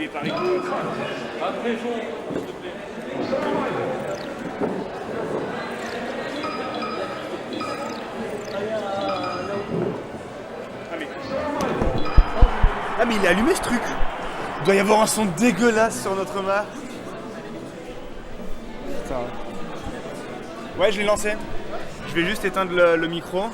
des tarifs. Après, s'il te plaît. Ah mais il est allumé ce truc. Il doit y avoir un son dégueulasse sur notre map. Putain. Ouais, je l'ai lancé. Je vais juste éteindre le micro.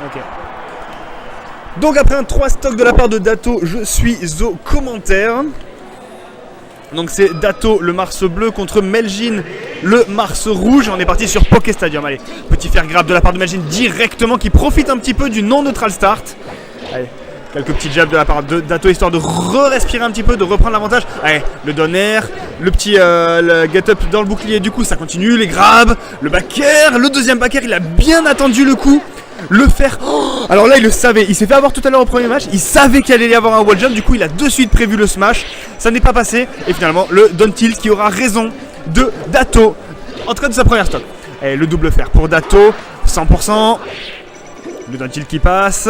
Ok. Donc après un 3 stock de la part de Dato, je suis au commentaire. Donc c'est Dato le Mars bleu contre Melgin le Mars rouge. On est parti sur Poké Stadium. Allez, petit fair grab de la part de Melgin directement qui profite un petit peu du non-neutral start. Allez, quelques petits jabs de la part de Dato histoire de respirer un petit peu, de reprendre l'avantage. Allez, le down air, le petit le get up dans le bouclier. Du coup ça continue, les grabs, le back air, le deuxième back air, il a bien attendu le coup. Le faire. Oh, alors là il le savait, il s'est fait avoir tout à l'heure au premier match, il savait qu'il allait y avoir un wall jump, du coup il a de suite prévu le smash, ça n'est pas passé, et finalement le down tilt qui aura raison de Dato, en tout cas de sa première stock. Et le double fer pour Dato, 100%, le down tilt qui passe.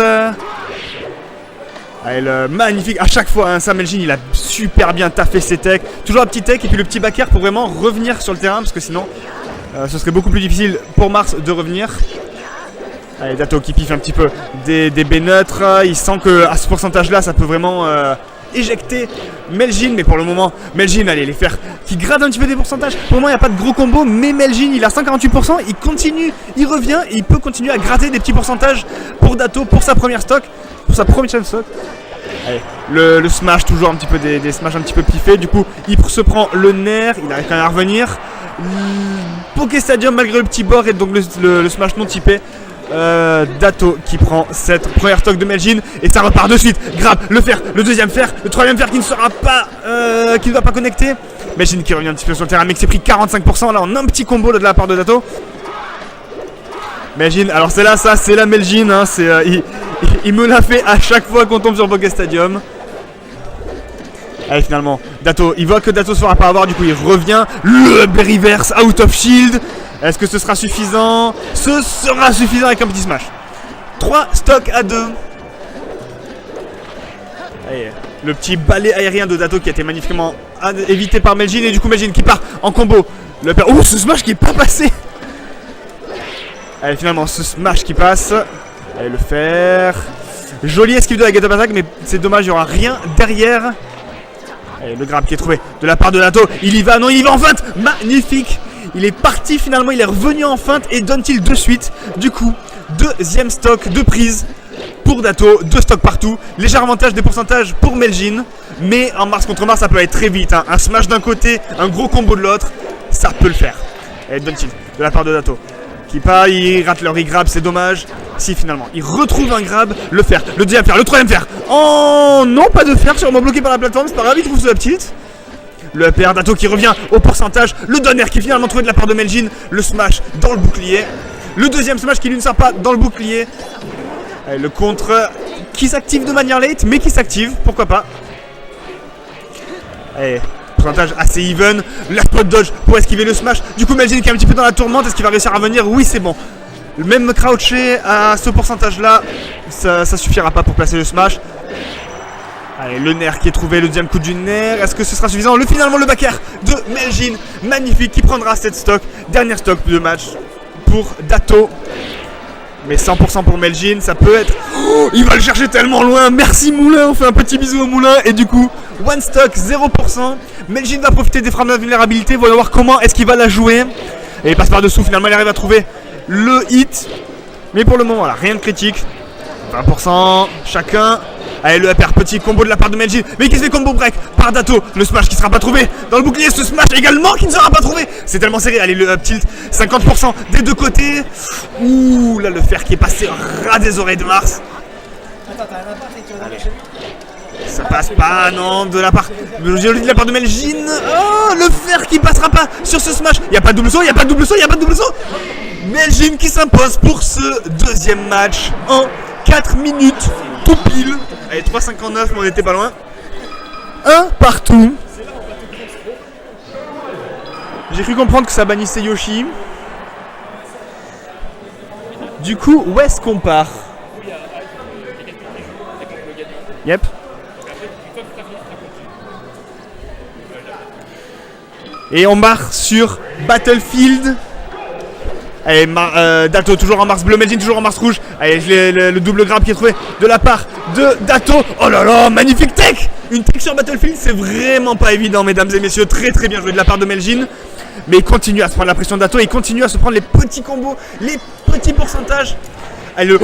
Allez, le magnifique, à chaque fois, hein, Sam Melgin il a super bien taffé ses techs, toujours un petit tech et puis le petit back air pour vraiment revenir sur le terrain, parce que sinon ce serait beaucoup plus difficile pour Mars de revenir. Allez, Dato qui piffe un petit peu des baies neutres. Il sent qu'à ce pourcentage là ça peut vraiment éjecter Melgin, mais pour le moment Melgin, allez les faire qui grade un petit peu des pourcentages. Pour le moment il n'y a pas de gros combo, mais Melgin il a 148%, il continue, il revient et il peut continuer à gratter des petits pourcentages pour Dato pour sa première stock, pour sa première stock. Allez, le smash, toujours un petit peu des smash un petit peu piffés. Du coup il se prend le nerf, il arrive quand même à revenir. Poké Stadium malgré le petit bord et donc le smash non typé. Dato qui prend cette première stock de Melgin et ça repart de suite. Grab, le fer, le deuxième fer, le troisième fer qui ne sera pas qui ne va pas connecter. Melgin qui revient un petit peu sur le terrain, mais qui s'est pris 45% là en un petit combo là, de la part de Dato. Melgin, alors c'est là, ça c'est la Melgin, hein, il me l'a fait à chaque fois qu'on tombe sur Poké Stadium. Allez, finalement, Dato, il voit que Dato ne saura pas avoir, du coup il revient. Le reverse out of shield. Est-ce que ce sera suffisant? Ce sera suffisant avec un petit smash. 3 stocks à 2. Allez, le petit balai aérien de Dato qui a été magnifiquement évité par Melgin. Et du coup Melgin qui part en combo. Oh, ce smash qui est pas passé. Allez, finalement, ce smash qui passe. Allez, le faire. Joli esquive de la get-up attack, mais c'est dommage, il n'y aura rien derrière. Allez, le grab qui est trouvé de la part de Dato. Il y va, non, il y va en feinte. Magnifique. Il est parti finalement, il est revenu en feinte et donne-t-il de suite. Du coup, deuxième stock de prise pour Dato. 2 stocks partout. Léger avantage des pourcentages pour Melgin. Mais en Mars contre Mars, ça peut aller très vite. Hein. Un smash d'un côté, un gros combo de l'autre. Ça peut le faire. Allez, donne-t-il de la part de Dato. Qui part, il rate leur grab, c'est dommage. Si finalement, il retrouve un grab, le fer, le deuxième fer, le troisième fer. Oh non, pas de fer, sûrement bloqué par la plateforme, c'est pas grave, il trouve la petite. Le PR Dato qui revient au pourcentage. Le donner qui est finalement trouvé de la part de Melgin. Le smash dans le bouclier. Le deuxième smash qui lui ne sert pas dans le bouclier. Allez, le contre qui s'active de manière late, mais qui s'active, pourquoi pas. Allez, pourcentage assez even. La spot dodge pour esquiver le smash. Du coup, Melgin qui est un petit peu dans la tourmente. Est-ce qu'il va réussir à revenir? Oui, c'est bon. Même crouché à ce pourcentage là, ça suffira pas pour placer le smash. Allez, le nerf qui est trouvé, le deuxième coup du nerf. Est-ce que ce sera suffisant? Finalement, le back air de Melgin, magnifique, qui prendra cette stock. Dernier stock de match pour Dato. Mais 100% pour Melgin, ça peut être... Oh, il va le chercher tellement loin. Merci Moulin, on fait un petit bisou au Moulin. Et du coup, one stock, 0%. Melgin va profiter des frappes de vulnérabilité. Voyons voir comment est-ce qu'il va la jouer. Et il passe par-dessous, finalement, il arrive à trouver le hit. Mais pour le moment, voilà, rien de critique. 20% chacun. Allez, le APR, petit combo de la part de Melgin, mais qui se fait combo break par Dato. Le smash qui ne sera pas trouvé dans le bouclier. Ce smash également qui ne sera pas trouvé. C'est tellement serré. Allez, le up tilt, 50% des deux côtés. Ouh, là, le fer qui est passé ras des oreilles de Mars. Attends, t'as un appart et tu vas aller chez lui? Ça passe pas, non, de la part de Melgin. Oh, le fer qui passera pas sur ce smash. Il n'y a pas de double saut, il n'y a pas de double saut, il n'y a pas de double saut. Melgin qui s'impose pour ce deuxième match en 4 minutes tout pile. Allez, 3,59, mais on était pas loin. Un partout. J'ai cru comprendre que ça bannissait Yoshi. Du coup, où est-ce qu'on part? Yep. Et on part sur Battlefield. Allez, Dato toujours en Mars bleu, Melgin toujours en Mars rouge. Allez, le double grab qui est trouvé de la part de Dato. Oh là là, magnifique tech. Une tech sur Battlefield, c'est vraiment pas évident, mesdames et messieurs. Très très bien joué de la part de Melgin. Mais il continue à se prendre la pression de Dato. Il continue à se prendre les petits combos, les petits pourcentages. Allez,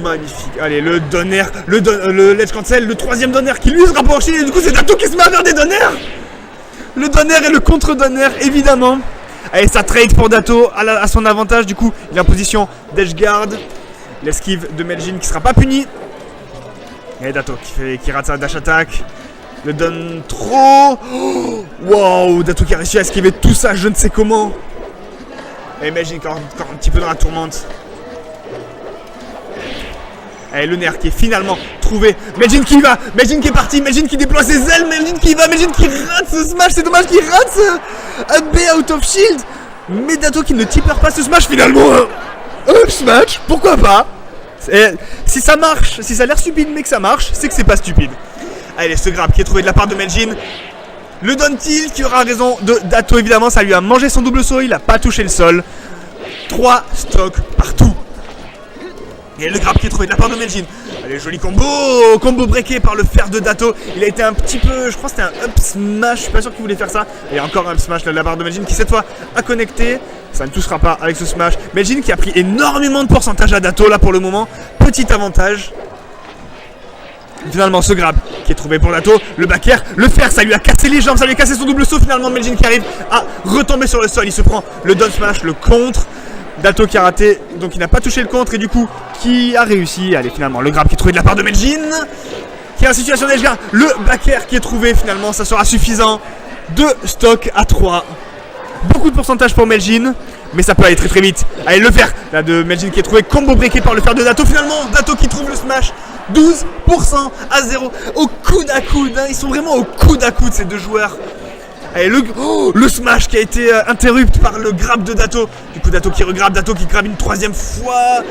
magnifique. Allez, le donner, le ledge cancel, le troisième donner qui lui sera pas enchaîné. Et du coup, c'est Dato qui se met à faire des donners. Le donner et le contre-donner, évidemment. Allez, ça trade pour Dato à son avantage. Du coup, il est en position d'edge guard. L'esquive de Melgin qui sera pas puni. Et Dato qui rate sa dash attack. Le donne trop. Wow, Dato qui a réussi à esquiver tout ça, je ne sais comment. Et Melgin encore un petit peu dans la tourmente. Allez, le nerf qui est finalement trouvé. Melgin qui y va, Melgin qui est parti, Melgin qui déploie ses ailes, Melgin qui y va, Melgin qui rate ce smash. C'est dommage qu'il rate ce up B out of shield. Mais Dato qui ne tipper pas ce smash finalement. Up smash, pourquoi pas? Si ça marche, si ça a l'air stupide mais que ça marche, c'est que c'est pas stupide. Allez, ce grab qui est trouvé de la part de Melgin. Le down tilt qui aura raison de Dato évidemment, ça lui a mangé son double saut, il a pas touché le sol. 3 stocks partout. Et le grab qui est trouvé de la part de Melgin. Allez, joli combo. Combo breaké par le fer de Dato. Il a été un petit peu, je crois que c'était un up smash. Je suis pas sûr qu'il voulait faire ça. Et encore un up smash de la part de Melgin qui cette fois a connecté. Ça ne touchera pas avec ce smash. Melgin qui a pris énormément de pourcentage à Dato là pour le moment. Petit avantage. Finalement ce grab qui est trouvé pour Dato. Le back air, le fer, ça lui a cassé les jambes. Ça lui a cassé son double saut. Finalement Melgin qui arrive à retomber sur le sol. Il se prend le down smash, le contre. Dato qui a raté, donc il n'a pas touché le contre et du coup qui a réussi. Allez, finalement le grab qui est trouvé de la part de Melgin qui est en situation d'edge guard. Le back air qui est trouvé finalement, ça sera suffisant. 2 stocks à 3. Beaucoup de pourcentage pour Meljin, mais ça peut aller très très vite. Allez, le fer là de Meljin qui est trouvé, combo breaké par le fer de Dato. Finalement, Dato qui trouve le smash. 12% à 0. Au coude à coude, hein. Ils sont vraiment au coude à coude ces deux joueurs. Allez, le smash qui a été interrupté par le grab de Dato. Du coup, Dato qui regrabe, Dato qui grabe une troisième fois.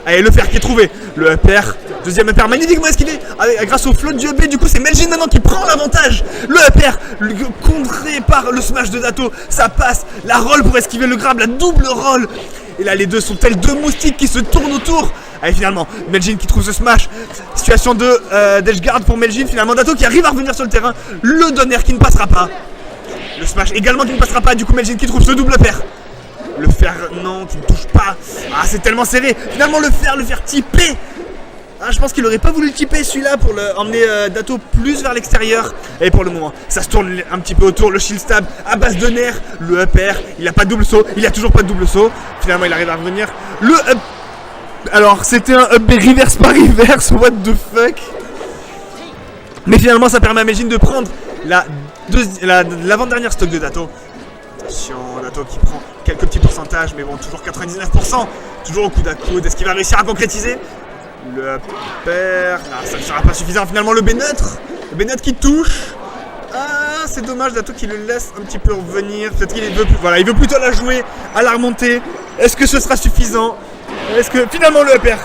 Allez, le fer qui est trouvé. Le upper, deuxième upper, magnifiquement esquivé grâce au float du up. Du coup, c'est Meljin maintenant qui prend l'avantage. Le upper, contré par le smash de Dato. Ça passe. La roll pour esquiver le grab, la double roll. Et là, les deux sont tels deux moustiques qui se tournent autour. Allez, finalement, Meljin qui trouve ce smash. Situation de d'edge guard pour Meljin. Finalement, Dato qui arrive à revenir sur le terrain. Le donner qui ne passera pas. Le smash également qui ne passera pas. Du coup, Meljin qui trouve ce double fer. Le fer, non, qui ne touche pas. Ah, c'est tellement serré. Finalement, le fer typé. Ah, je pense qu'il aurait pas voulu le typer celui-là pour emmener Dato plus vers l'extérieur. Et pour le moment, ça se tourne un petit peu autour. Le shield stab à base de nerfs. Le upper, il a pas de double saut. Il a toujours pas de double saut. Finalement, il arrive à revenir. Le up. Alors, c'était un up reverse par reverse. What the fuck. Mais finalement, ça permet à Meljin de prendre l'avant-dernière stock de Dato. Attention, Dato qui prend quelques petits pourcentages, mais bon, toujours 99%. Toujours au coude à coude. Est-ce qu'il va réussir à concrétiser? Le upper, ça ne sera pas suffisant. Finalement, le B-neutre. Le B-neutre qui touche. Ah, c'est dommage, Dato qui le laisse un petit peu revenir. Peut-être qu'il veut plus. Voilà, il veut plutôt la jouer à la remontée. Est-ce que ce sera suffisant? Est-ce que finalement le upper?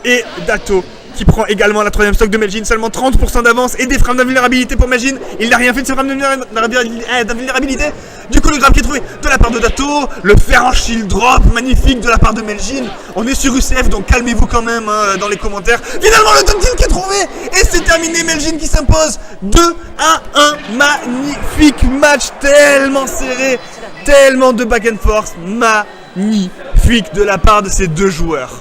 Et Dato qui prend également la troisième stock de Meljin, seulement 30% d'avance et des frames d'invulnérabilité pour Meljin. Il n'a rien fait de ses frames d'invulnérabilité. Du coup, le grab qui est trouvé de la part de Dato, le fer en shield drop magnifique de la part de Meljin. On est sur UCF, donc calmez-vous quand même dans les commentaires. Finalement, le top deal qui est trouvé et c'est terminé. Meljin qui s'impose 2-1. Magnifique match, tellement serré, tellement de back and forth, magnifique de la part de ces deux joueurs.